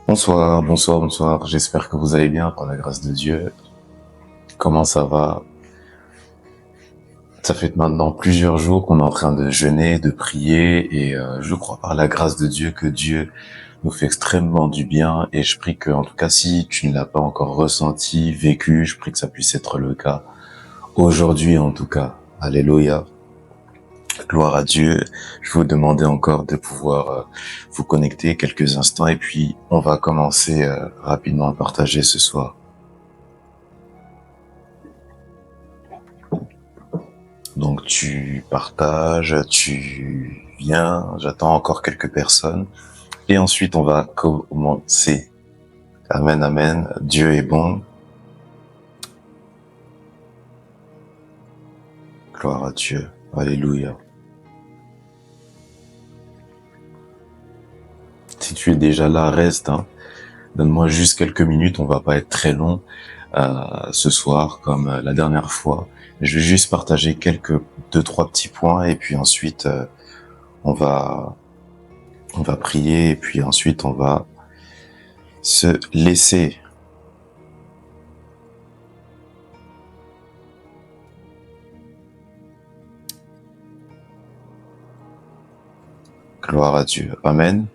Bonsoir, bonsoir, bonsoir. J'espère que vous allez bien par la grâce de Dieu. Comment ça va? Ça fait maintenant plusieurs jours qu'on est en train de jeûner, de prier et je crois par la grâce de Dieu que Dieu nous fait extrêmement du bien et je prie que, en tout cas, si tu ne l'as pas encore ressenti, vécu, je prie que ça puisse être le cas aujourd'hui en tout cas. Alléluia. Gloire à Dieu. Je vais vous demander encore de pouvoir vous connecter quelques instants et puis on va commencer rapidement à partager ce soir. Donc tu partages, tu viens, j'attends encore quelques personnes. Et ensuite on va commencer. Amen, amen. Dieu est bon. Gloire à Dieu. Alléluia. Si tu es déjà là, reste. Donne-moi juste quelques minutes, on va pas être très long ce soir comme la dernière fois. Je vais juste partager deux, trois petits points et puis ensuite on va on va prier et puis ensuite on va se laisser. Gloire à Dieu. Amen.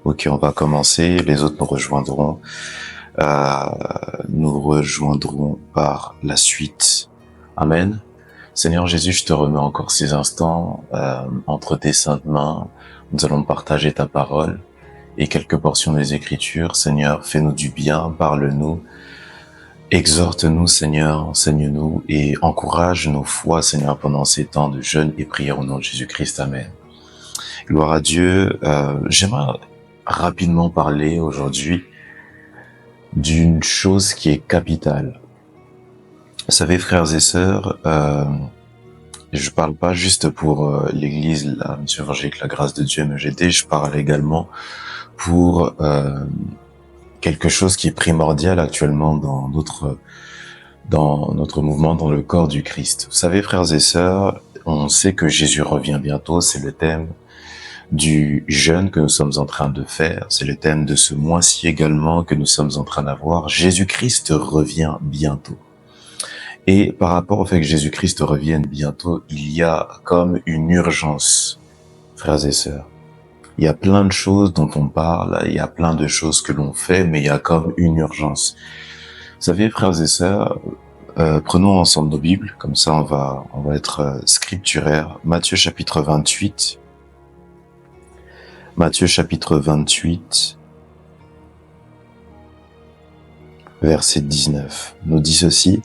Ok, on va commencer. Les autres nous rejoindront. Nous rejoindrons par la suite. Amen. Seigneur Jésus, je te remets encore ces instants entre tes saintes mains. Nous allons partager ta parole et quelques portions des Écritures. Seigneur, fais-nous du bien, parle-nous. Exhorte-nous, Seigneur, enseigne-nous et encourage nos foi, Seigneur, pendant ces temps de jeûne et prière au nom de Jésus-Christ. Amen. Gloire à Dieu. J'aimerais rapidement parler aujourd'hui d'une chose qui est capitale. Vous savez, frères et sœurs, je parle pas juste pour l'Église, la mission évangélique, la grâce de Dieu me j'étais, je parle également pour quelque chose qui est primordial actuellement dans notre mouvement, dans le corps du Christ. Vous savez, frères et sœurs, on sait que Jésus revient bientôt, c'est le thème du jeûne que nous sommes en train de faire. C'est le thème de ce mois-ci également que nous sommes en train d'avoir. Jésus-Christ revient bientôt. Et par rapport au fait que Jésus-Christ revienne bientôt, il y a comme une urgence, frères et sœurs. Il y a plein de choses dont on parle, il y a plein de choses que l'on fait, mais il y a comme une urgence. Vous savez, frères et sœurs, prenons ensemble nos Bibles, comme ça on va être scripturaire. Matthieu chapitre 28. Matthieu chapitre 28, verset 19, nous dit ceci.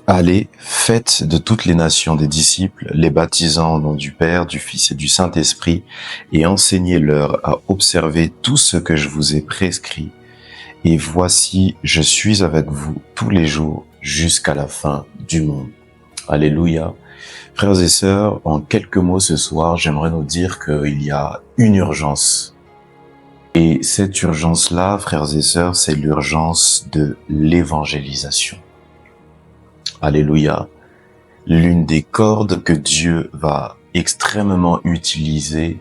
Allez, faites de toutes les nations des disciples, les baptisant au nom du Père, du Fils et du Saint-Esprit, et enseignez-leur à observer tout ce que je vous ai prescrit. Et voici, je suis avec vous tous les jours jusqu'à la fin du monde. Alléluia. Frères et sœurs, en quelques mots ce soir, j'aimerais nous dire qu'il y a une urgence. Et cette urgence-là, frères et sœurs, c'est l'urgence de l'évangélisation. Alléluia. L'une des cordes que Dieu va extrêmement utiliser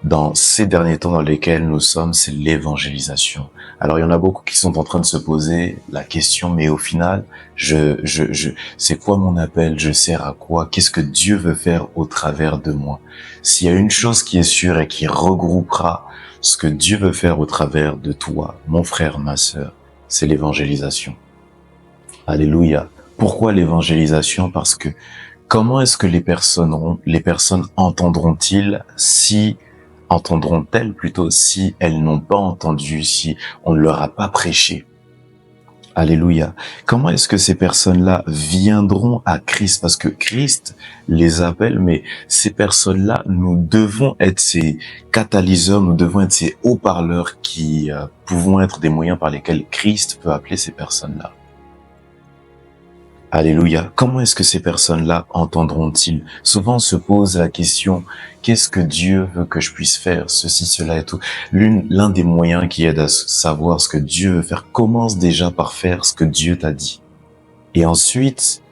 dans ces derniers temps dans lesquels nous sommes, c'est l'évangélisation. Alors il y en a beaucoup qui sont en train de se poser la question, mais au final, c'est quoi mon appel? Je sers à quoi? Qu'est-ce que Dieu veut faire au travers de moi? S'il y a une chose qui est sûre et qui regroupera ce que Dieu veut faire au travers de toi, mon frère, ma sœur, c'est l'évangélisation. Alléluia. Pourquoi l'évangélisation? Parce que comment est-ce que les personnes entendront-elles plutôt si elles n'ont pas entendu, si on ne leur a pas prêché? Alléluia. Comment est-ce que ces personnes-là viendront à Christ? Parce que Christ les appelle, mais ces personnes-là, nous devons être ces catalyseurs, nous devons être ces haut-parleurs qui pouvons être des moyens par lesquels Christ peut appeler ces personnes-là. Alléluia. Comment est-ce que ces personnes-là entendront-ils? Souvent on se pose la question, qu'est-ce que Dieu veut que je puisse faire? Ceci, cela et tout. L'un des moyens qui aide à savoir ce que Dieu veut faire, commence déjà par faire ce que Dieu t'a dit. Et ensuite,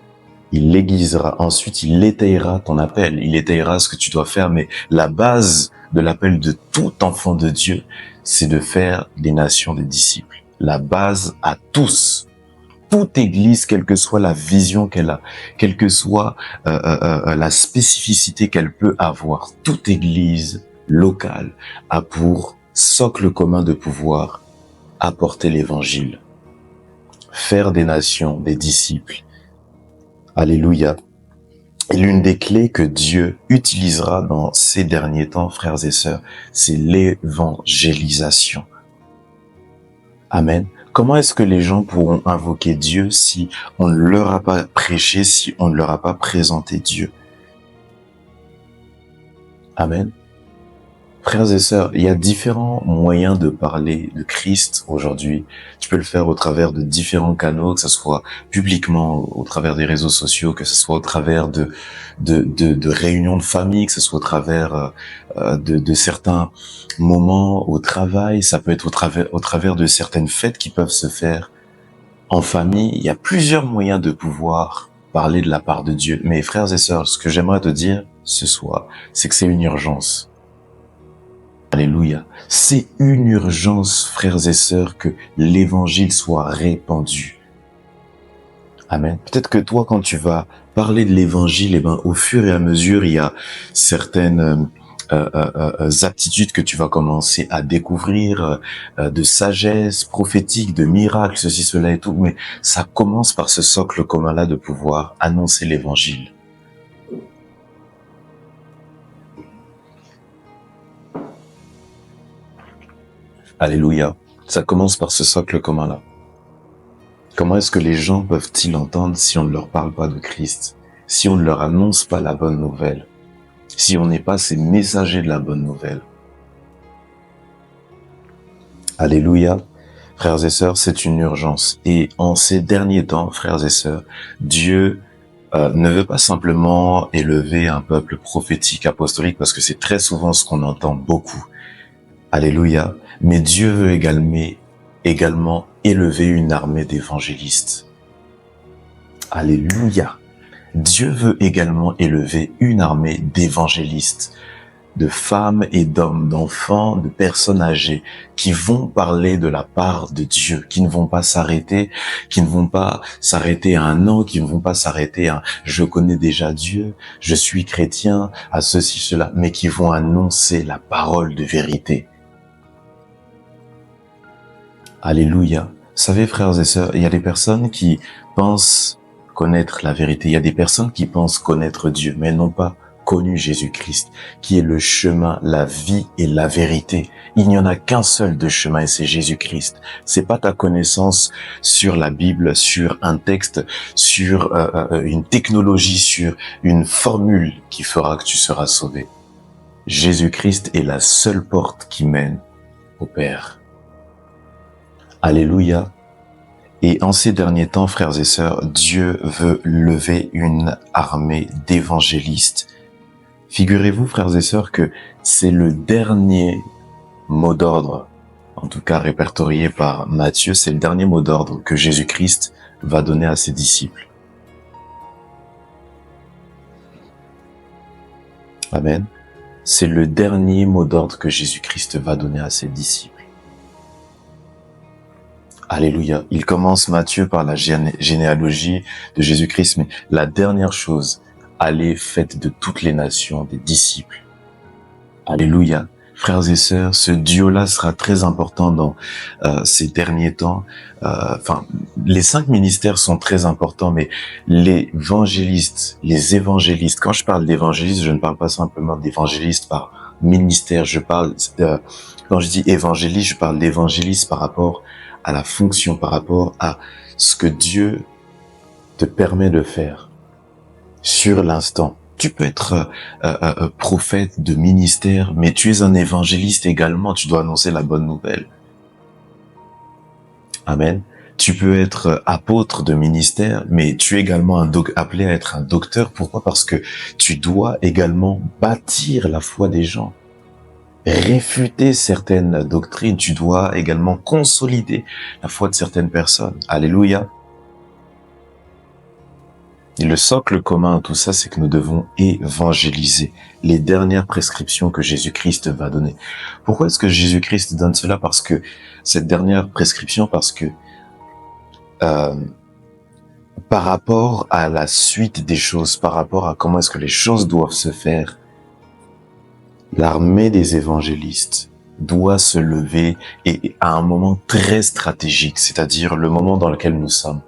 Il l'aiguisera. Ensuite, il étayera ton appel. Il étayera ce que tu dois faire. Mais la base de l'appel de tout enfant de Dieu, c'est de faire des nations des disciples. La base à tous. Toute église, quelle que soit la vision qu'elle a, quelle que soit la spécificité qu'elle peut avoir, toute église locale a pour socle commun de pouvoir apporter l'évangile, faire des nations, des disciples. Alléluia. Et l'une des clés que Dieu utilisera dans ces derniers temps, frères et sœurs, c'est l'évangélisation. Amen. Comment est-ce que les gens pourront invoquer Dieu si on ne leur a pas prêché, si on ne leur a pas présenté Dieu? Amen. Frères et sœurs, il y a différents moyens de parler de Christ aujourd'hui. Tu peux le faire au travers de différents canaux, que ce soit publiquement, au travers des réseaux sociaux, que ce soit au travers de réunions de famille, que ce soit au travers de certains moments au travail. Ça peut être au travers de certaines fêtes qui peuvent se faire en famille. Il y a plusieurs moyens de pouvoir parler de la part de Dieu. Mais frères et sœurs, ce que j'aimerais te dire ce soir, c'est que c'est une urgence. Alléluia. C'est une urgence, frères et sœurs, que l'évangile soit répandu. Amen. Peut-être que toi, quand tu vas parler de l'évangile, au fur et à mesure, il y a certaines aptitudes que tu vas commencer à découvrir, de sagesse prophétique, de miracles, ceci, cela et tout. Mais ça commence par ce socle commun-là de pouvoir annoncer l'évangile. Alléluia. Ça commence par ce socle commun-là. Comment est-ce que les gens peuvent-ils entendre si on ne leur parle pas de Christ, si on ne leur annonce pas la bonne nouvelle, si on n'est pas ces messagers de la bonne nouvelle? Alléluia. Frères et sœurs, c'est une urgence. Et en ces derniers temps, frères et sœurs, Dieu ne veut pas simplement élever un peuple prophétique, apostolique, parce que c'est très souvent ce qu'on entend beaucoup. Alléluia. Mais Dieu veut également élever une armée d'évangélistes. Alléluia. Dieu veut également élever une armée d'évangélistes, de femmes et d'hommes, d'enfants, de personnes âgées qui vont parler de la part de Dieu, qui ne vont pas s'arrêter, à un an, qui ne vont pas s'arrêter à je connais déjà Dieu, je suis chrétien, à ceci, cela, mais qui vont annoncer la parole de vérité. Alléluia. Vous savez, frères et sœurs, il y a des personnes qui pensent connaître la vérité. Il y a des personnes qui pensent connaître Dieu, mais n'ont pas connu Jésus-Christ, qui est le chemin, la vie et la vérité. Il n'y en a qu'un seul de chemin et c'est Jésus-Christ. C'est pas ta connaissance sur la Bible, sur un texte, sur une technologie, sur une formule qui fera que tu seras sauvé. Jésus-Christ est la seule porte qui mène au Père. Alléluia. Et en ces derniers temps, frères et sœurs, Dieu veut lever une armée d'évangélistes. Figurez-vous, frères et sœurs, que c'est le dernier mot d'ordre, en tout cas répertorié par Matthieu, c'est le dernier mot d'ordre que Jésus-Christ va donner à ses disciples. Amen. C'est le dernier mot d'ordre que Jésus-Christ va donner à ses disciples. Alléluia. Il commence Matthieu par la généalogie de Jésus-Christ, mais la dernière chose, allez, faites de toutes les nations des disciples. Alléluia. Frères et sœurs, ce duo-là sera très important dans ces derniers temps. Les 5 ministères sont très importants, mais les évangélistes, quand je parle d'évangélistes, je ne parle pas simplement d'évangélistes par ministère, quand je dis évangéliste, je parle d'évangéliste par rapport à la fonction, par rapport à ce que Dieu te permet de faire sur l'instant. Tu peux être prophète de ministère, mais tu es un évangéliste également, tu dois annoncer la bonne nouvelle. Amen. Tu peux être apôtre de ministère, mais tu es également appelé à être un docteur. Pourquoi? Parce que tu dois également bâtir la foi des gens. Réfuter certaines doctrines, tu dois également consolider la foi de certaines personnes. Alléluia. Et le socle commun à tout ça, c'est que nous devons évangéliser les dernières prescriptions que Jésus-Christ va donner. Pourquoi est-ce que Jésus-Christ donne cela? Parce que cette dernière prescription, parce que euh, par rapport à la suite des choses, par rapport à comment est-ce que les choses doivent se faire, l'armée des évangélistes doit se lever et à un moment très stratégique, c'est-à-dire le moment dans lequel nous sommes.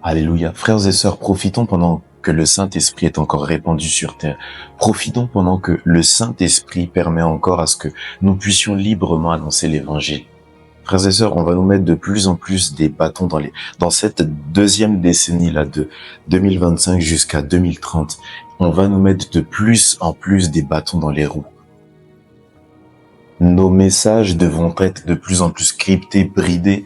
Alléluia. Frères et sœurs, profitons pendant que le Saint-Esprit est encore répandu sur terre. Profitons pendant que le Saint-Esprit permet encore à ce que nous puissions librement annoncer l'Évangile. Frères et sœurs, on va nous mettre de plus en plus des bâtons dans cette deuxième décennie-là de 2025 jusqu'à 2030. On va nous mettre de plus en plus des bâtons dans les roues. Nos messages devront être de plus en plus cryptés, bridés,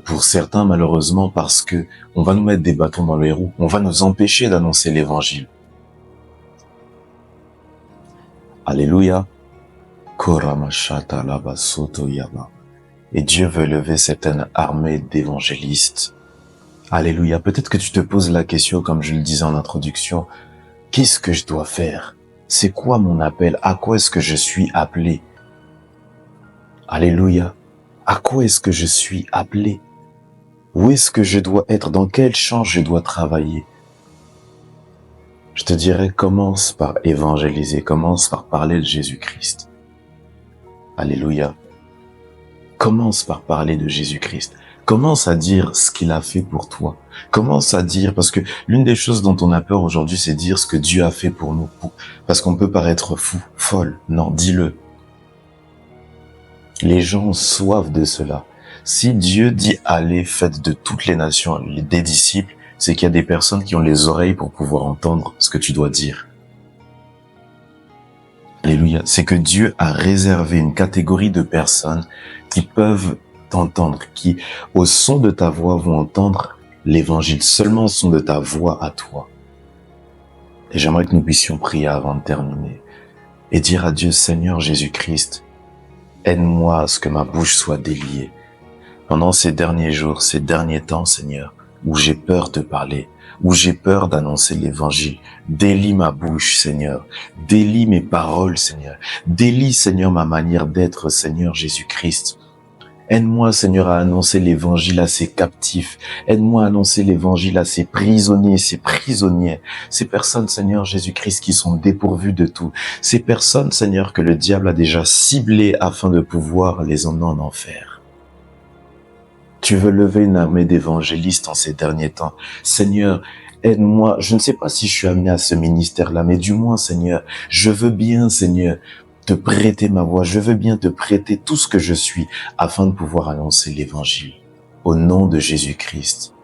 pour certains malheureusement, parce que on va nous mettre des bâtons dans les roues, on va nous empêcher d'annoncer l'évangile. Alléluia. Et Dieu veut lever certaines armées d'évangélistes. Alléluia. Peut-être que tu te poses la question, comme je le disais en introduction, qu'est-ce que je dois faire? C'est quoi mon appel? À quoi est-ce que je suis appelé? Alléluia. À quoi est-ce que je suis appelé? Où est-ce que je dois être? Dans quel champ je dois travailler? Je te dirais, commence par évangéliser, commence par parler de Jésus-Christ. Alléluia. Commence par parler de Jésus-Christ. Commence à dire ce qu'il a fait pour toi. Commence à dire, parce que l'une des choses dont on a peur aujourd'hui, c'est dire ce que Dieu a fait pour nous. Parce qu'on peut paraître fou, folle. Non, dis-le. Les gens ont soif de cela. Si Dieu dit allez, faites de toutes les nations des disciples, c'est qu'il y a des personnes qui ont les oreilles pour pouvoir entendre ce que tu dois dire. Alléluia. C'est que Dieu a réservé une catégorie de personnes qui peuvent t'entendre, qui au son de ta voix vont entendre l'évangile, seulement au son de ta voix à toi. Et j'aimerais que nous puissions prier avant de terminer et dire à Dieu, Seigneur Jésus-Christ, aide-moi à ce que ma bouche soit déliée. Pendant ces derniers jours, ces derniers temps, Seigneur, où j'ai peur de parler, où j'ai peur d'annoncer l'évangile, délie ma bouche, Seigneur. Délie mes paroles, Seigneur. Délie, Seigneur, ma manière d'être, Seigneur Jésus-Christ. Aide-moi, Seigneur, à annoncer l'évangile à ces captifs. Aide-moi à annoncer l'évangile à ces prisonniers, ces prisonnières, ces personnes, Seigneur Jésus-Christ, qui sont dépourvues de tout. Ces personnes, Seigneur, que le diable a déjà ciblées afin de pouvoir les emmener en enfer. Tu veux lever une armée d'évangélistes en ces derniers temps. Seigneur, aide-moi. Je ne sais pas si je suis amené à ce ministère-là, mais du moins, Seigneur, je veux bien, Seigneur, te prêter ma voix. Je veux bien te prêter tout ce que je suis afin de pouvoir annoncer l'évangile. Au nom de Jésus-Christ.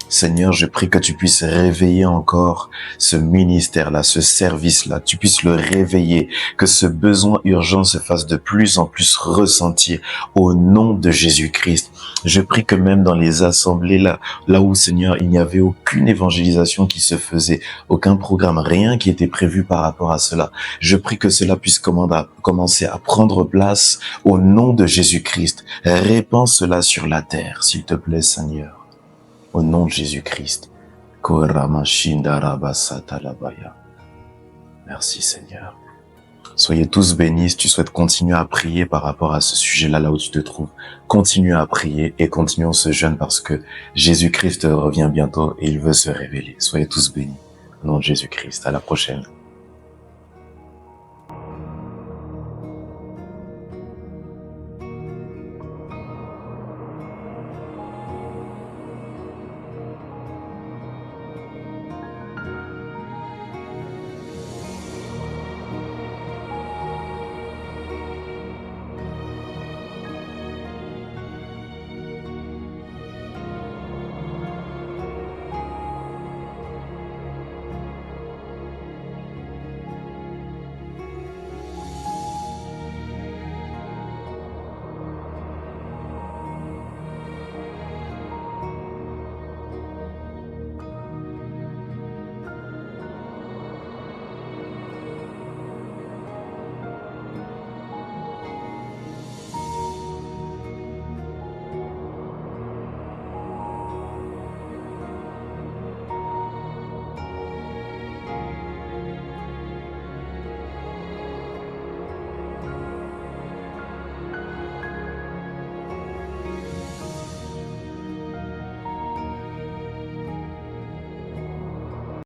Seigneur, je prie que tu puisses réveiller encore ce ministère-là, ce service-là, tu puisses le réveiller, que ce besoin urgent se fasse de plus en plus ressentir au nom de Jésus-Christ. Je prie que même dans les assemblées là où, Seigneur, il n'y avait aucune évangélisation qui se faisait, aucun programme, rien qui était prévu par rapport à cela. Je prie que cela puisse commencer à prendre place au nom de Jésus-Christ. Répands cela sur la terre, s'il te plaît, Seigneur. Au nom de Jésus-Christ. Merci, Seigneur. Soyez tous bénis. Si tu souhaites continuer à prier par rapport à ce sujet-là, là où tu te trouves, continue à prier et continuons ce jeûne parce que Jésus-Christ revient bientôt et il veut se révéler. Soyez tous bénis. Au nom de Jésus-Christ. À la prochaine.